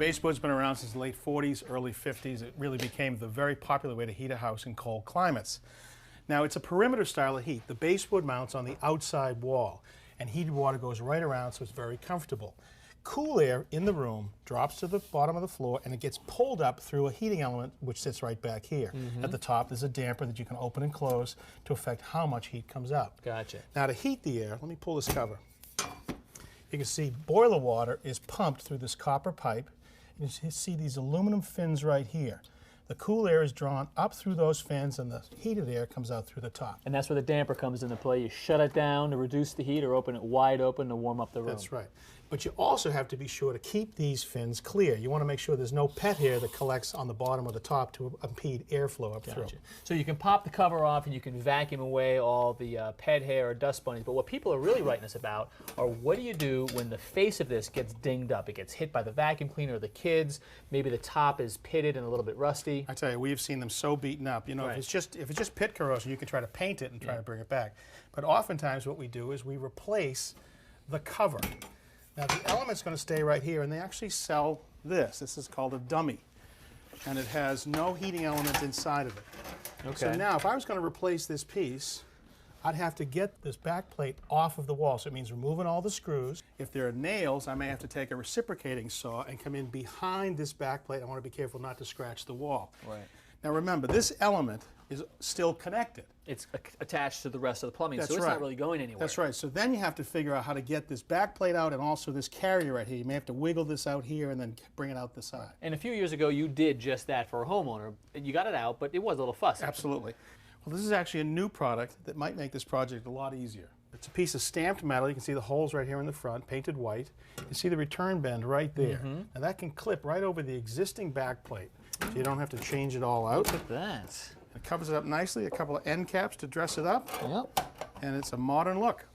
baseboard's been around since the late 40s, early 50s. It really became the very popular way to heat a house in cold climates. Now, it's a perimeter style of heat. The baseboard mounts on the outside wall, and heated water goes right around, so it's very comfortable. Cool air in the room drops to the bottom of the floor, and it gets pulled up through a heating element which sits right back here. At the top, there's a damper that you can open and close to affect how much heat comes out. Gotcha. Now, to heat the air, let me pull this cover. You can see boiler water is pumped through this copper pipe. You can see these aluminum fins right here. The cool air is drawn up through those fins, and the heated air comes out through the top. And that's where the damper comes into play. You shut it down to reduce the heat or open it wide open to warm up the room. That's right. But you also have to be sure to keep these fins clear. You want to make sure there's no pet hair that collects on the bottom or the top to impede airflow up through. So you can pop the cover off and you can vacuum away all the pet hair or dust bunnies. But what people are really writing us about are what do you do when the face of this gets dinged up? It gets hit by the vacuum cleaner or the kids. Maybe the top is pitted and a little bit rusty. I tell you, we've seen them so beaten up. You know, if it's just pit corrosion, you can try to paint it and try to bring it back. But oftentimes what we do is we replace the cover. Now the element's going to stay right here, and they actually sell this. This is called a dummy, and it has no heating element inside of it. Okay. So now if I was going to replace this piece, I'd have to get this back plate off of the wall, so it means removing all the screws. If there are nails, I may have to take a reciprocating saw and come in behind this back plate. I want to be careful not to scratch the wall. Right. Now remember, this element is still connected. It's attached to the rest of the plumbing, That's so it's right. not really going anywhere. That's right. So then you have to figure out how to get this back plate out and also this carrier right here. You may have to wiggle this out here and then bring it out the side. And a few years ago, you did just that for a homeowner. You got it out, but it was a little fussy. Absolutely. Well, this is actually a new product that might make this project a lot easier. It's a piece of stamped metal. You can see the holes right here in the front, painted white. You see the return bend right there. And that can clip right over the existing back plate, so you don't have to change it all out. Look at that. It covers it up nicely, a couple of end caps to dress it up. Yep. And it's a modern look.